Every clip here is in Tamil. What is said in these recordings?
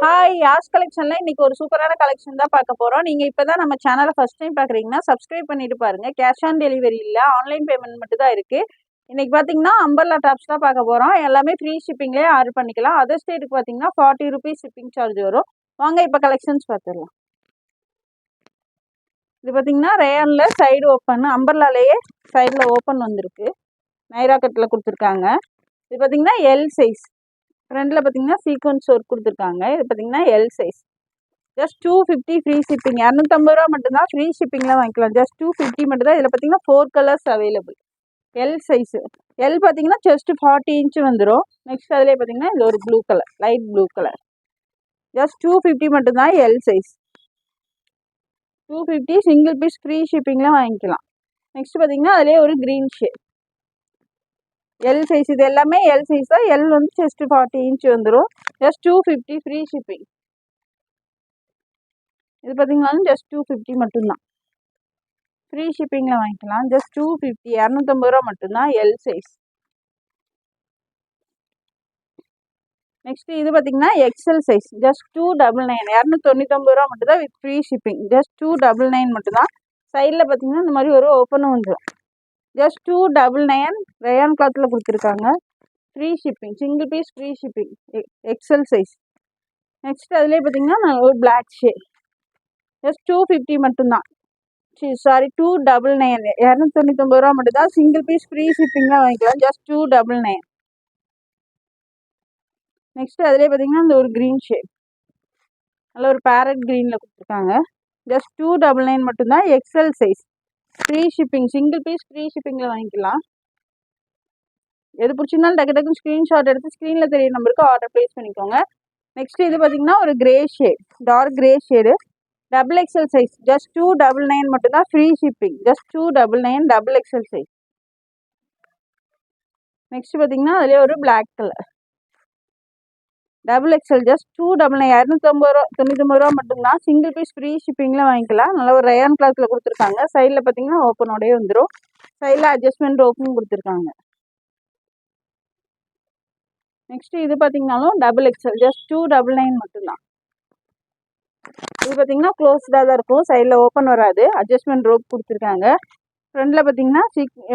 ஹாய் யாஸ் கலெக்ஷன்ல இன்னைக்கு ஒரு சூப்பரான கலெக்ஷன் தான் பார்க்க போறோம். நீங்க இப்பதான் நம்ம சேனலை ஃபர்ஸ்ட் டைம் பாக்குறீங்கன்னா சப்ஸ்கிரைப் பண்ணிட்டு பாருங்க. கேஷ் ஆன் டெலிவரி இல்ல, ஆன்லைன் பேமெண்ட் மட்டும் தான் இருக்கு. இன்னைக்கு பாத்தீங்கன்னா அம்பர்லா டாப்ஸ் தான் பார்க்க போறோம். எல்லாமே ஃப்ரீ ஷிப்பிங்லேயே ஆர்டர் பண்ணிக்கலாம். அதர் ஸ்டேட்டுக்கு பாத்தீங்கன்னா 40 ருபீஸ் ஷிப்பிங் சார்ஜ் வரும். வாங்க இப்ப கலெக்ஷன்ஸ் பார்த்துடலாம். இது பாத்தீங்கன்னா ரேயான்ல சைடு ஓப்பன், அம்பர்லாலேயே சைடுல ஓப்பன் வந்திருக்கு. நைரா கட்ல கொடுத்துருக்காங்க. இது பாத்தீங்கன்னா எல் சைஸ். ஃப்ரண்ட்ல பாத்தீங்கன்னா சீக்வன்ஸ் ஒர்க் கொடுத்துருக்காங்க. இது பாத்தீங்கன்னா L size. Just 250 free shipping. 250 ரூபா மட்டும்தான் ஃப்ரீ ஷிப்பிங்ல வாங்கிக்கலாம். ஜஸ்ட் 250 மட்டும் தான். இதில் பார்த்தீங்கன்னா 4 colours available. L size. L பார்த்தீங்கன்னா ஜஸ்ட் 40 இன்ச் வந்துடும். நெக்ஸ்ட் அதிலே பார்த்தீங்கன்னா இது ஒரு blue colour, light blue colour. Just 250 மட்டும்தான் L size. 250 single piece free ஷிப்பிங்ல வாங்கிக்கலாம். நெக்ஸ்ட் பார்த்தீங்கன்னா அதிலே ஒரு க்ரீன் ஷேட். L size. இது எல்லாமே எல் சைஸ் தான். எல் வந்து ஜஸ்ட் 40 இன்ச் வந்துடும். Just 250 free shipping. இது பார்த்தீங்கன்னாலும் ஜஸ்ட் 250 மட்டும்தான். ஃப்ரீ ஷிப்பிங்கில் வாங்கிக்கலாம். ஜஸ்ட் 250, 250 ரூபா மட்டும்தான் எல் சைஸ். நெக்ஸ்ட் இது பார்த்தீங்கன்னா எக்ஸல் சைஸ். ஜஸ்ட் 299, 299 ரூபா மட்டும்தான் வித் ஃப்ரீ ஷிப்பிங். ஜஸ்ட் 299 மட்டும்தான். சைடில் பார்த்தீங்கன்னா இந்த மாதிரி ஒரு ஓப்பனும் வந்துடும். ஜஸ்ட் 299 ரயான் கிளாத்தில் கொடுத்துருக்காங்க. Free shipping, single piece free shipping. XL size. Next அதுலேயே பார்த்தீங்கன்னா ஒரு பிளாக் ஷேட். ஜஸ்ட் 250 மட்டும்தான். சாரி 299, 299 ரூபா மட்டும் தான். சிங்கிள் பீஸ் ஃப்ரீ ஷிப்பிங்ல வாங்கிக்கலாம். ஜஸ்ட் 299. நெக்ஸ்ட் அதுலேயே பார்த்தீங்கன்னா இந்த ஒரு க்ரீன் ஷேட், நல்ல ஒரு பேரட் க்ரீனில் கொடுத்துருக்காங்க. ஜஸ்ட் 299 மட்டும்தான். XL size. Free shipping, single piece free ஷிப்பிங்கில் வாங்கிக்கலாம். எது பிடிச்சிருந்தாலும் டக்கு டக்குன்னு ஸ்க்ரீன்ஷாட் எடுத்து ஸ்க்ரீனில் தெரிய நம்பருக்கு ஆர்டர் ப்ளேஸ் பண்ணிக்கோங்க. நெக்ஸ்ட் இது பார்த்தீங்கன்னா ஒரு grey shade, dark grey shade, double XL size. Just 299 மட்டும்தான் free shipping. Just 299 double XL size. Next பார்த்தீங்கன்னா அதுலேயே ஒரு black colour double XL. Just 299, 299 ரூபா மட்டும்தான். சிங்கிள் பீஸ் ஃப்ரீ ஷிப்பிங்கில் வாங்கிக்கலாம். நல்ல ஒரு ரயான் கிளாத்தில் கொடுத்துருக்காங்க. சைடில் பார்த்தீங்கன்னா ஓப்பனோடய வந்துடும். சைடில் அட்ஜஸ்ட்மெண்ட் ரோப்பும் கொடுத்துருக்காங்க. நெக்ஸ்ட் இது பார்த்தீங்கன்னாலும் டபுள் எக்ஸல். ஜஸ்ட் 299 மட்டும்தான். இது பார்த்தீங்கன்னா க்ளோஸ்டாக தான் இருக்கும். சைடில் ஓப்பன் வராது. அட்ஜஸ்ட்மெண்ட் ரோப் கொடுத்துருக்காங்க. ஃப்ரண்டில் பார்த்தீங்கன்னா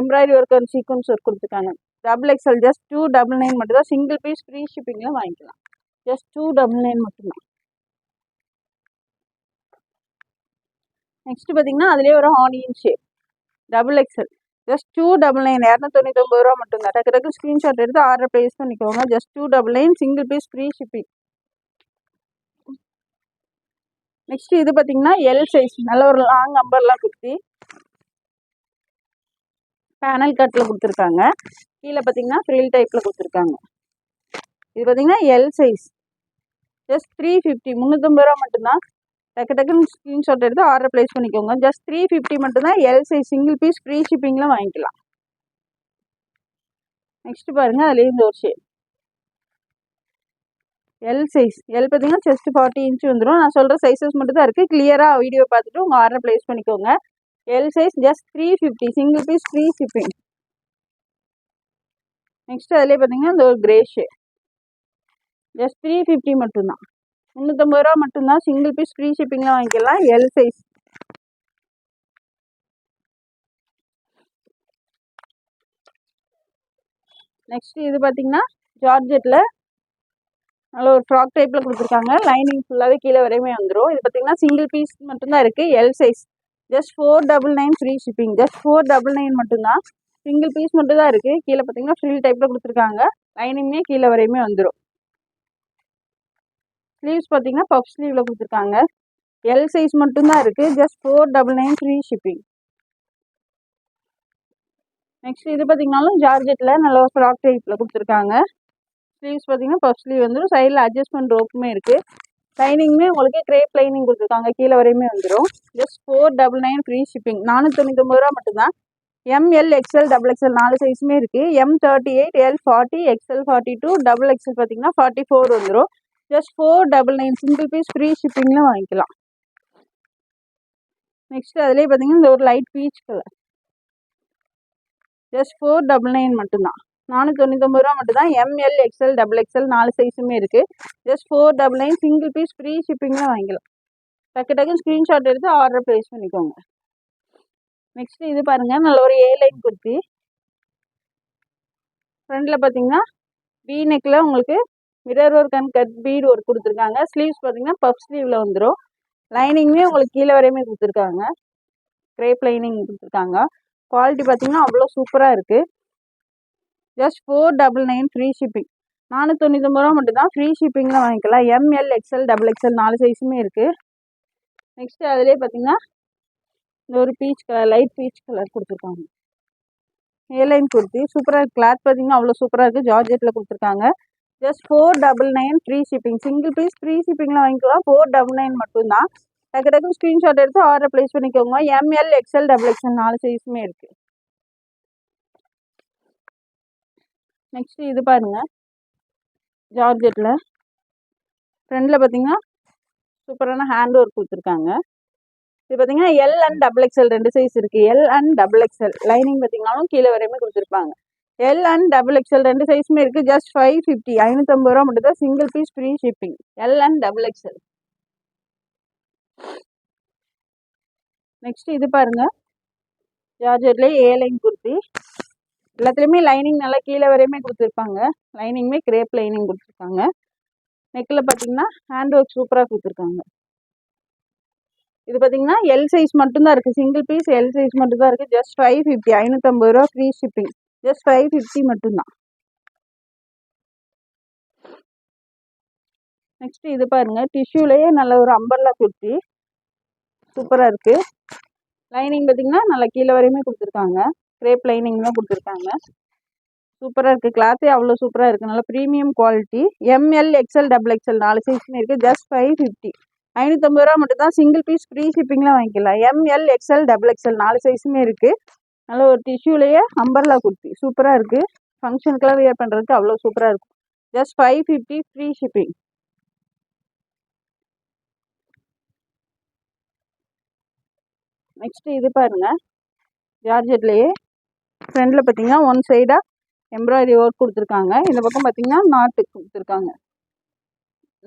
embroidery work and sequins work கொடுத்துருக்காங்க. Double XL. ஜஸ்ட் 299 மட்டும் தான். சிங்கிள் பீஸ் ஃப்ரீ ஷிப்பிங்கில் வாங்கிக்கலாம். ஜஸ்ட் 299 மட்டும்தான். நெக்ஸ்ட் பார்த்தீங்கன்னா அதுலேயே ஒரு onion shape, double XL. Just 299, 299 ரூபா மட்டும்தான். டக்கு டக்கு ஸ்க்ரீன்ஷாட் எடுத்து ஆர்டர் ப்ளேஸ் பண்ணிக்கோங்க. Just 299 single piece free shipping. Next இது பார்த்தீங்கன்னா எல் சைஸ். நல்ல ஒரு லாங் அம்பர்லாம் குத்தி பேனல் கட்டில் கொடுத்துருக்காங்க. கீழே பார்த்தீங்கன்னா ஃப்ரில் டைப்பில் கொடுத்துருக்காங்க. இது பார்த்தீங்கன்னா எல் சைஸ். ஜஸ்ட் 350, 350 ரூபா மட்டும்தான். டக்கு டக்குன்னு ஸ்க்ரீன்ஷாட் எடுத்து ஆர்டர் ப்ளேஸ் பண்ணிக்கோங்க. ஜஸ்ட் 350 மட்டும்தான். L size single piece free ஷிப்பிங்கில் வாங்கிக்கலாம். நெக்ஸ்ட் பாருங்கள் அதுலேயே இந்த ஒரு ஷேட் எல் சைஸ். எல் பார்த்தீங்கன்னா ஜஸ்ட் 40 இன்ச் வந்துடும். நான் சொல்கிற சைஸஸ் மட்டும் தான் இருக்குது. கிளியராக வீடியோ பார்த்துட்டு உங்கள் ஆர்டர் ப்ளேஸ் பண்ணிக்கோங்க. L size. Just 350 single piece free shipping. Next அதிலே பார்த்தீங்கன்னா இந்த ஒரு கிரே ஷேட். ஜஸ்ட் 350 மட்டும்தான். 350 ரூபா மட்டும்தான். சிங்கிள் பீஸ் ஃப்ரீ ஷிப்பிங்கில் வாங்கிக்கலாம். L size. நெக்ஸ்ட் இது பார்த்தீங்கன்னா ஜார்ஜெட்டில் நல்ல ஒரு ஃப்ராக் டைப்பில் கொடுத்துருக்காங்க. லைனிங் ஃபுல்லாகவே கீழே வரையுமே வந்துடும். இது பார்த்தீங்கன்னா சிங்கிள் பீஸ் மட்டும்தான் இருக்குது. L size. Just 499 free shipping. Just 499 மட்டும்தான். சிங்கிள் பீஸ் மட்டும் தான் இருக்குது. கீழே பார்த்தீங்கன்னா ஃப்ரில் டைப்பில் கொடுத்துருக்காங்க. லைனிங்குமே கீழே வரையுமே வந்துடும். ஸ்லீவ்ஸ் பார்த்தீங்கன்னா பஃப் ஸ்லீவில் கொடுத்துருக்காங்க. எல் சைஸ் மட்டும்தான் இருக்குது. Just 499 free shipping. நெக்ஸ்ட் இது பார்த்தீங்கன்னாலும் ஜார்ஜெட்டில் நல்ல ஒரு ஃப்ராக் டைப்பில் கொடுத்துருக்காங்க. ஸ்லீவ்ஸ் பார்த்தீங்கன்னா பஃப் ஸ்லீவ் வந்துடும். சைடில் அட்ஜஸ்ட்மெண்ட் ரோப்புமே இருக்குது. லைனிங்குமே உங்களுக்கு கிரேப் லைனிங் கொடுத்துருக்காங்க. கீழே வரையுமே வந்துடும். Just 499 free shipping. 499 ரூபா மட்டும்தான். எம்எல் எக்ஸ்எல் டபுள் எக்ஸ்எல் 4 சைஸுமே இருக்குது. M38, L40, XL42, double XL பார்த்தீங்கன்னா 44 வந்துடும். ஜஸ்ட் 499 சிங்கிள் பீஸ் ஃப்ரீ ஷிப்பிங்கில் வாங்கிக்கலாம். நெக்ஸ்ட் அதுலேயே பார்த்தீங்கன்னா இந்த ஒரு லைட் பீச் கலர். ஜஸ்ட் 499 மட்டும்தான். 499 ரூபா மட்டும் தான். எம்எல் எக்ஸ்எல் டபுள் எக்ஸ்எல் 4 சைஸுமே இருக்குது. ஜஸ்ட் 499 சிங்கிள் பீஸ் ஃப்ரீ ஷிப்பிங்கில் வாங்கிக்கலாம். டக்கு டக்குன்னு ஸ்க்ரீன்ஷாட் எடுத்து ஆர்டர் ப்ளேஸ் பண்ணிக்கோங்க. நெக்ஸ்ட்டு இது பாருங்கள், நல்ல ஒரு ஏலைன் குர்த்தி. ஃப்ரண்டில் பார்த்தீங்கன்னா வி நெக்கில் உங்களுக்கு mirror work and cut beat work கொடுத்துருக்காங்க. ஸ்லீவ்ஸ் பார்த்தீங்கன்னா பஃப் ஸ்லீவில் வந்துடும். லைனிங்குமே உங்களுக்கு கீழே வரையுமே கொடுத்துருக்காங்க. கிரேப் லைனிங் கொடுத்துருக்காங்க. குவாலிட்டி பார்த்தீங்கன்னா அவ்வளோ சூப்பராக இருக்குது. Just 499 free shipping. 499 ரூபா மட்டும் தான். ஃப்ரீ ஷிப்பிங்கில் வாங்கிக்கலாம். எம்எல் எக்ஸ்எல் டபுள் எக்ஸ்எல் 4 சைஸுமே இருக்குது. நெக்ஸ்ட்டு அதிலே பார்த்தீங்கன்னா இந்த ஒரு peach colour, light peach colour கொடுத்துருக்காங்க. ஏலைன் குர்த்தி சூப்பராக இருக்குது. கிளாத் பார்த்தீங்கன்னா அவ்வளோ சூப்பராக இருக்குது. ஜார்ஜெட்டில் கொடுத்துருக்காங்க. Just 499 free shipping. Single piece free ஷிப்பிங்கில் வாங்கிக்கலாம். 499 மட்டும்தான். டக்கு டக்குன்னு ஸ்க்ரீன்ஷாட் எடுத்து ஆர்டர் ப்ளேஸ் பண்ணிக்கோங்க. எம்எல் எக்ஸ்எல் டபுள் எக்ஸ்எல் 4 சைஸுமே இருக்குது. நெக்ஸ்ட்டு இது பாருங்கள், ஜார்ஜெட்டில் ஃப்ரண்டில் பார்த்தீங்கன்னா சூப்பரான ஹேண்ட் ஒர்க் கொடுத்துருக்காங்க. இது பார்த்தீங்கன்னா L and double XL 2 size இருக்குது. L and double XL. Lining பார்த்தீங்கன்னாலும் கீழே வரையுமே கொடுத்துருப்பாங்க. எல் அண்ட் டபுள் எக்ஸ்எல் 2 சைஸுமே இருக்குது. ஜஸ்ட் 550 550 ரூபா மட்டும் தான். Single piece free shipping. L and double XL. Next இது பாருங்கள், ஜார்ஜெட்லேயே ஏலைன் குர்த்தி. எல்லாத்துலேயுமே லைனிங் நல்லா கீழே வரையுமே கொடுத்துருப்பாங்க. லைனிங்குமே கிரேப் லைனிங் கொடுத்துருக்காங்க. நெக்கில் பார்த்தீங்கன்னா ஹேண்ட் ஒர்க் சூப்பராக கொடுத்துருக்காங்க. இது பார்த்தீங்கன்னா எல் சைஸ் மட்டும்தான் இருக்குது. சிங்கிள் பீஸ் எல் சைஸ் மட்டும்தான் இருக்குது. ஜஸ்ட் 550 550 ரூபா ஃப்ரீ ஷிப்பிங். ஜஸ்ட் 550 மட்டும்தான். நெக்ஸ்ட் இது பாருங்கள், டிஷ்யூலேயே நல்ல ஒரு அம்பர்லா குர்த்தி சூப்பராக இருக்குது. லைனிங் பார்த்தீங்கன்னா நல்லா கீழே வரையுமே கொடுத்துருக்காங்க. கிரேப் லைனிங் தான் கொடுத்துருக்காங்க. சூப்பராக இருக்குது. கிளாத்தே அவ்வளோ சூப்பராக இருக்குது. நல்லா premium quality. ML XL double XL 4 சைஸுமே இருக்குது. ஜஸ்ட் 550 550 ரூபா மட்டும் தான். சிங்கிள் பீஸ் ஃப்ரீ ஷிப்பிங்கில் வாங்கிக்கலாம். எம்எல் எக்ஸ்எல் டபுள் எக்ஸ்எல் 4 சைஸுமே இருக்குது. நல்ல ஒரு டிஷ்யூலேயே அம்பர்லா குர்த்தி சூப்பராக இருக்குது. ஃபங்க்ஷனுக்கெல்லாம் வியர் பண்ணுறதுக்கு அவ்வளோ சூப்பராக இருக்கும். Just 550 free shipping. நெக்ஸ்ட்டு இது பாருங்கள், ஜார்ஜெட்லேயே ஃப்ரண்டில் பார்த்தீங்கன்னா ஒன் சைடாக எம்ப்ராய்டரி ஒர்க் கொடுத்துருக்காங்க. இந்த பக்கம் பார்த்தீங்கன்னா நாட்டு கொடுத்துருக்காங்க.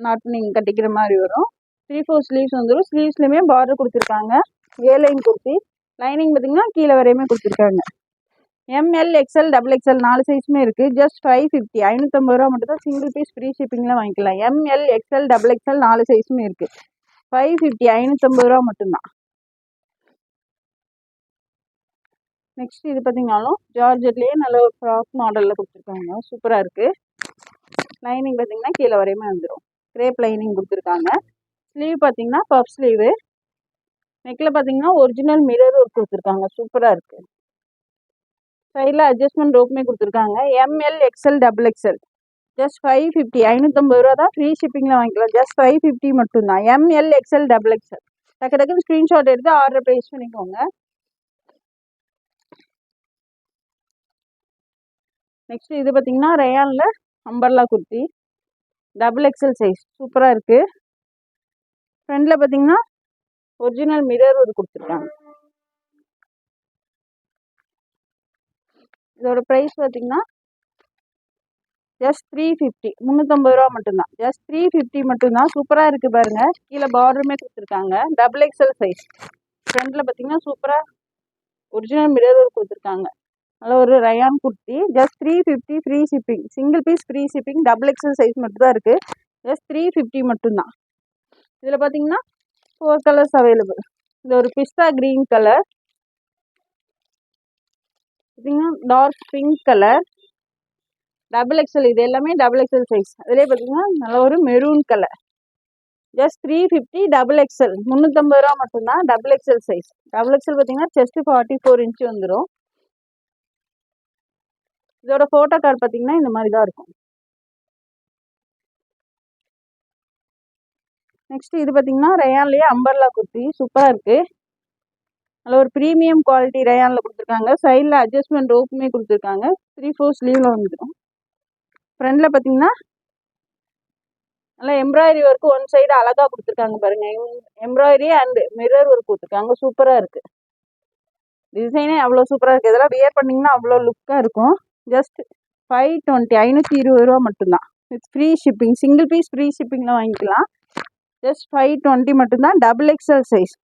நாட்டு நீங்கள் கட்டிக்கிற மாதிரி வரும். 3/4 ஸ்லீவ்ஸ் வந்துடும். ஸ்லீவ்ஸ்லையுமே பார்டர் கொடுத்துருக்காங்க. ஏலைன் குர்த்தி. லைனிங் பார்த்தீங்கன்னா கீழே வரையுமே கொடுத்துருக்காங்க. எம்எல் எக்ஸ்எல் டபுள் எக்ஸ்எல் 4 சைஸுமே இருக்குது. ஜஸ்ட் 550 550 ரூபா மட்டும் தான். சிங்கிள் பீஸ் ஃப்ரீ ஷிப்பிங்கில் வாங்கிக்கலாம். எம்எல் எக்ஸ்எல் டபுள் எக்ஸ்எல் 4 சைஸுமே இருக்குது. 550 550 ரூபா மட்டும்தான். நெக்ஸ்ட் இது பார்த்தீங்கன்னாலும் ஜார்ஜெட்லேயே நல்ல ஒரு ஃப்ராக் மாடலில் கொடுத்துருக்காங்க. சூப்பராக இருக்குது. லைனிங் பார்த்தீங்கன்னா கீழே வரையுமே வந்துடும். கிரேப் லைனிங் கொடுத்துருக்காங்க. ஸ்லீவ் பார்த்தீங்கன்னா பஃப் ஸ்லீவு. நெக்கில் பார்த்தீங்கன்னா ஒரிஜினல் மிரர் ஒர்க் கொடுத்துருக்காங்க. சூப்பராக இருக்குது. சைடில் அட்ஜஸ்ட்மெண்ட் ரோப்புமே கொடுத்துருக்காங்க. ML XL double XL. Just 550 550 ரூபா தான். ஃப்ரீ ஷிப்பிங்கில் வாங்கிக்கலாம். ஜஸ்ட் 550 மட்டும்தான். ML XL double XL. டக்கு டக்குன்னு ஸ்க்ரீன்ஷாட் எடுத்து ஆர்டர் ப்ளேஸ் பண்ணிக்கோங்க. நெக்ஸ்ட் இது பார்த்தீங்கன்னா ரயானில் umbrella kurti double XL size சூப்பராக இருக்குது. ஃப்ரண்டில் பார்த்தீங்கன்னா ஒரிஜினல் மிரர் ஒரு கொடுத்துருக்காங்க. இதோட ப்ரைஸ் பார்த்தீங்கன்னா ஜஸ்ட் 350 350 ரூபா மட்டும்தான். ஜஸ்ட் 350 மட்டும்தான். சூப்பராக இருக்குது பாருங்கள். கீழே பார்டருமே கொடுத்துருக்காங்க. Double XL size. ஃப்ரண்டில் பார்த்தீங்கன்னா சூப்பராக ஒரிஜினல் மிரர் ஒரு கொடுத்துருக்காங்க. நல்ல ஒரு rayon kurti. Just 350 free shipping. Single piece free shipping. Double XL size மட்டும் தான் இருக்குது. ஜஸ்ட் 350 மட்டும்தான். இதில் பார்த்தீங்கன்னா 4 கலர்ஸ் அவைலபிள். இது ஒரு பிஸ்தா க்ரீன் கலர், பார்த்தீங்கன்னா dark pink colour, double XL. இது எல்லாமே டபுள் எக்ஸ்எல் சைஸ். அதிலே பார்த்தீங்கன்னா நல்ல ஒரு maroon colour. Just 350 double XL 350 ரூபா மட்டும்தான். Double XL size. Double XL பார்த்தீங்கன்னா செஸ்ட் 44 இன்ச்சு வந்துடும். இதோட ஃபோட்டோ கார்டு பார்த்தீங்கன்னா இந்த மாதிரி தான் இருக்கும். நெக்ஸ்ட் இது பார்த்தீங்கன்னா ரயான்லேயே அம்பர்லா குர்த்தி சூப்பராக இருக்குது. நல்ல ஒரு ப்ரீமியம் குவாலிட்டி ரயானில் கொடுத்துருக்காங்க. சைடில் அட்ஜஸ்ட்மெண்ட் ரோப்புமே கொடுத்துருக்காங்க. 3/4 ஸ்லீவில் வந்துடும். ஃப்ரண்டில் பார்த்தீங்கன்னா நல்லா எம்ப்ராய்டரி ஒர்க்கு ஒன் சைடு அழகாக கொடுத்துருக்காங்க பாருங்கள். எம்ப்ராய்டரி அண்ட் மிரர் ஒர்க் கொடுத்துருக்காங்க. சூப்பராக இருக்குது. டிசைனே அவ்வளோ சூப்பராக இருக்குது. இதெல்லாம் வியர் பண்ணிங்கன்னா அவ்வளோ லுக்காக இருக்கும். ஜஸ்ட் 520 520 ரூபா மட்டும்தான். With free shipping, single piece free ஷிப்பிங்கில் வாங்கிக்கலாம். ஜஸ்ட் 520 மட்டும்தான். டபுள் எக்ஸல் சைஸ்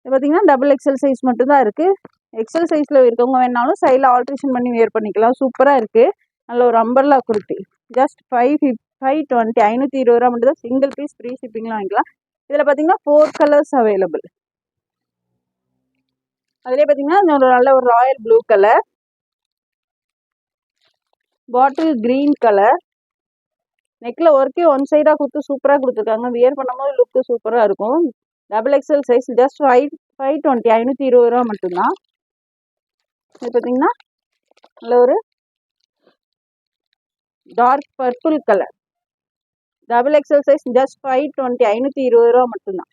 இது பார்த்தீங்கன்னா டபுள் எக்ஸல் சைஸ் மட்டும்தான் இருக்குது. எக்ஸல் சைஸில் இருக்கவங்க வேணாலும் சைடில் ஆல்ட்ரேஷன் பண்ணி வேர் பண்ணிக்கலாம். சூப்பராக இருக்குது. நல்ல ஒரு அம்பர்லா குர்த்தி. ஜஸ்ட் 520 520 ரூபா மட்டும்தான். சிங்கிள் பீஸ் ஃப்ரீ ஷிப்பிங்கில் வாங்கிக்கலாம். இதில் பார்த்தீங்கன்னா 4 கலர்ஸ் அவைலபிள். அதிலே பார்த்தீங்கன்னா நல்ல ஒரு royal blue colour, bottle green colour, நெக்கில் ஒர்க்கே ஒன் சைடாக கொடுத்து சூப்பராக கொடுத்துருக்காங்க. வியர் பண்ணும்போது லுக்கு சூப்பராக இருக்கும். டபுள் எக்ஸல் சைஸ் ஜஸ்ட் 520 520 ரூபா மட்டும்தான். இது பார்த்தீங்கன்னா நல்ல ஒரு dark purple colour, double XL size just 520 520 ரூபா மட்டும்தான்.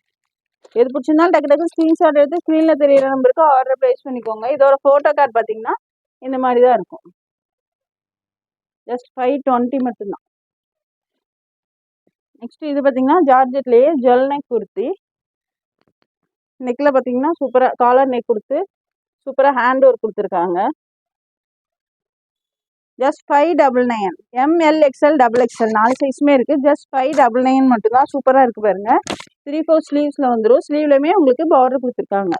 எது பிடிச்சிருந்தாலும் டக்கு டக்கு ஸ்க்ரீன்ஷாட் எடுத்து ஸ்க்ரீனில் தெரியிற நம்பருக்கு ஆர்டர் ப்ளேஸ் பண்ணிக்கோங்க. இதோட ஃபோட்டோ கார்டு பார்த்தீங்கன்னா இந்த மாதிரி தான் இருக்கும். ஜஸ்ட் 520 மட்டும்தான். நெக்ஸ்ட் இது பார்த்தீங்கன்னா ஜார்ஜெட்லேயே ஜுவல் நெக் குர்த்தி. நெக்கில் பார்த்தீங்கன்னா சூப்பராக காலர் நெக் கொடுத்து சூப்பராக ஹேண்ட் ஒர்க் கொடுத்துருக்காங்க. ஜஸ்ட் 599. ML XL XXL 4 சைஸுமே இருக்குது. ஜஸ்ட் 599 மட்டும்தான். சூப்பராக இருக்குது பாருங்க. 3/4 ஸ்லீவ்ஸில் வந்துடும். ஸ்லீவ்லையுமே உங்களுக்கு பார்டர் கொடுத்துருக்காங்க.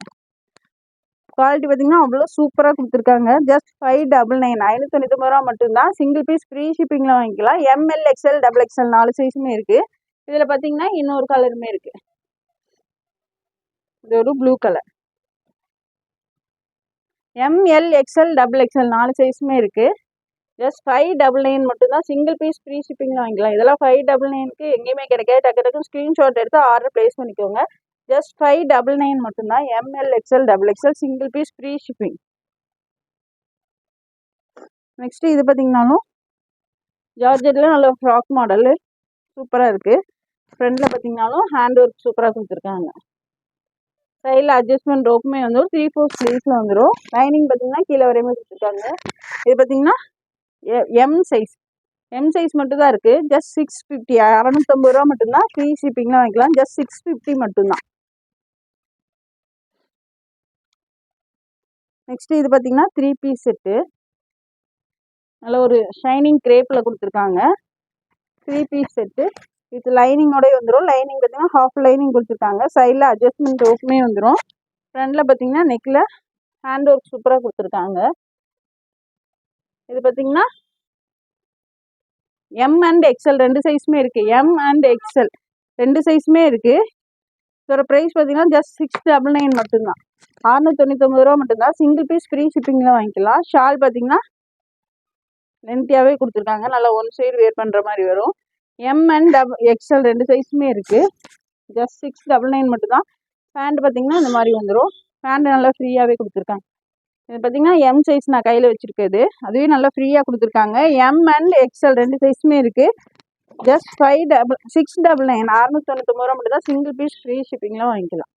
குவாலிட்டி பார்த்தீங்கன்னா அவ்வளோ சூப்பராக கொடுத்துருக்காங்க. ஜஸ்ட் 599 599 ரூபா மட்டும்தான். சிங்கிள் பீஸ் ஃப்ரீ ஷிப்பிங்கில் வாங்கிக்கலாம். ML XL XXL 4 சைஸுமே இருக்குது. இதில் பார்த்தீங்கன்னா இன்னொரு கலருமே இருக்குது. இது ஒரு blue colour. ML XL XXL 4 சைஸுமே இருக்குது. ஜஸ்ட் 599 மட்டும்தான். சிங்கிள் பீஸ் ஃப்ரீ ஷிப்பிங்கில் வாங்கிக்கலாம். இதெல்லாம் 599க்கு எங்கேயுமே கிடைக்காது. டக்கு டக்குன்னு ஸ்க்ரீன்ஷாட் எடுத்து ஆர்டர் ப்ளேஸ் பண்ணிக்கோங்க. ஜஸ்ட் 599 மட்டும்தான். ML XL XXL single piece free shipping. Next இது பார்த்தீங்கன்னாலும் ஜார்ஜெட்டில் நல்ல ஃப்ராக் மாடலு சூப்பராக இருக்குது. ஃப்ரண்டில் பார்த்தீங்கன்னாலும் ஹேண்ட் ஒர்க் சூப்பராக கொடுத்துருக்காங்க. சைடில் அட்ஜஸ்ட்மெண்ட் ரோப்புமே வந்துடும். 3/4 ஸ்லீவ்ஸில் வந்துடும். லைனிங் பார்த்தீங்கன்னா கீழே வரையுமே கொடுத்துருக்காங்க. இது பார்த்தீங்கன்னா எம் சைஸ் மட்டும் தான் இருக்குது. ஜஸ்ட் 650 650 ரூபா மட்டும்தான். ஃப்ரீ ஷிப்பிங்கில் வாங்கிக்கலாம். ஜஸ்ட் 650 மட்டும்தான். நெக்ஸ்ட்டு இது பார்த்தீங்கன்னா 3 பீஸ் செட்டு. நல்ல ஒரு ஷைனிங் கிரேப்பில் கொடுத்துருக்காங்க. 3 பீஸ் செட்டு வித் லைனிங்கோடய வந்துடும். லைனிங் பார்த்தீங்கன்னா ஹாஃப் லைனிங் கொடுத்துருக்காங்க. சைடில் அட்ஜஸ்ட்மெண்ட் ரோப்புமே வந்துடும். ஃப்ரண்டில் பார்த்தீங்கன்னா நெக்கில் ஹேண்ட் ஒர்க் சூப்பராக கொடுத்துருக்காங்க. இது பார்த்தீங்கன்னா M and XL 2 சைஸுமே இருக்குது. M and XL 2 சைஸுமே இருக்குது. இதோட ப்ரைஸ் பார்த்தீங்கன்னா ஜஸ்ட் 699 மட்டும்தான். 699 ரூபா மட்டும்தான். சிங்கிள் பீஸ் ஃப்ரீ ஷிப்பிங்கில் வாங்கிக்கலாம். ஷால் பார்த்தீங்கன்னா லென்த்தியாகவே கொடுத்துருக்காங்க. நல்லா ஒன் சைடு வேர் பண்ணுற மாதிரி வரும். M and XL 2 சைஸுமே இருக்குது. ஜஸ்ட் 699 மட்டும்தான். பேண்ட் பார்த்தீங்கன்னா இந்த மாதிரி வந்துடும். பேண்ட் நல்லா ஃப்ரீயாகவே கொடுத்துருக்காங்க. இது பார்த்தீங்கன்னா M சைஸ் நான் கையில் வச்சுருக்குது. அதுவே நல்லா ஃப்ரீயாக கொடுத்துருக்காங்க. M and XL 2 சைஸுமே இருக்குது. ஜஸ்ட் 699 699 ரூபா மட்டும் தான். சிங்கிள் பீஸ் ஃப்ரீ ஷிப்பிங்கில் வாங்கிக்கலாம்.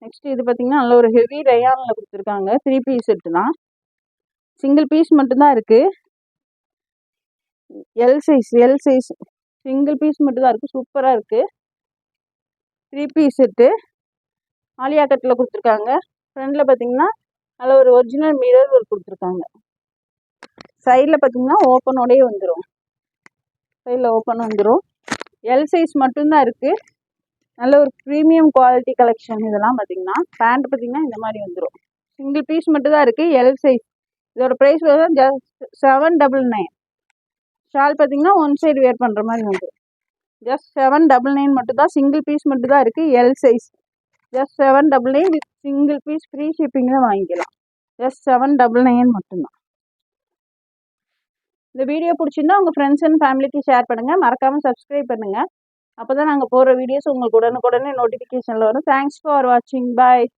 நெக்ஸ்ட் இது பார்த்தீங்கன்னா நல்ல ஒரு ஹெவி ரயானில் கொடுத்துருக்காங்க. 3 பீஸ் செட்டு தான். சிங்கிள் பீஸ் மட்டும்தான் இருக்குது. எல் சைஸ் சிங்கிள் பீஸ் மட்டும்தான் இருக்குது. சூப்பராக இருக்குது. 3 பீஸ் செட்டு ஆலியா கட்டில் கொடுத்துருக்காங்க. ஃப்ரண்டில் பார்த்தீங்கன்னா நல்ல ஒரு ஒரிஜினல் மிரர் ஒர்க் கொடுத்துருக்காங்க. சைடில் பார்த்தீங்கன்னா ஓப்பனோடயே வந்துடும். சைடில் ஓப்பன் வந்துடும். எல் சைஸ் மட்டும்தான் இருக்குது. நல்ல ஒரு ப்ரீமியம் குவாலிட்டி கலெக்ஷன். இதெல்லாம் பார்த்தீங்கன்னா பேண்ட் பார்த்தீங்கன்னா இந்த மாதிரி வந்துடும். சிங்கிள் பீஸ் மட்டும்தான் இருக்குது. L size. இதோட ப்ரைஸ் வந்து ஜஸ்ட் 799. ஷால் பார்த்தீங்கன்னா ஒன் சைடு வேர் பண்ணுற மாதிரி வந்துடும். ஜஸ்ட் 799 மட்டும்தான். சிங்கிள் பீஸ் மட்டும்தான் இருக்குது. L size. Just 799 with single piece free ஷிப்பிங்கில் வாங்கிக்கலாம். ஜஸ்ட் 799 மட்டும்தான். இந்த வீடியோ பிடிச்சிருந்தா உங்கள் ஃப்ரெண்ட்ஸ் அண்ட் ஃபேமிலிக்கு ஷேர் பண்ணுங்கள். மறக்காமல் சப்ஸ்கிரைப் பண்ணுங்கள். அப்போ தான் நாங்கள் போகிற வீடியோஸ் உங்களுக்கு உடனுக்குடனே நோட்டிஃபிகேஷனில் வரும். தேங்க்ஸ் ஃபார் வாட்சிங். பாய்.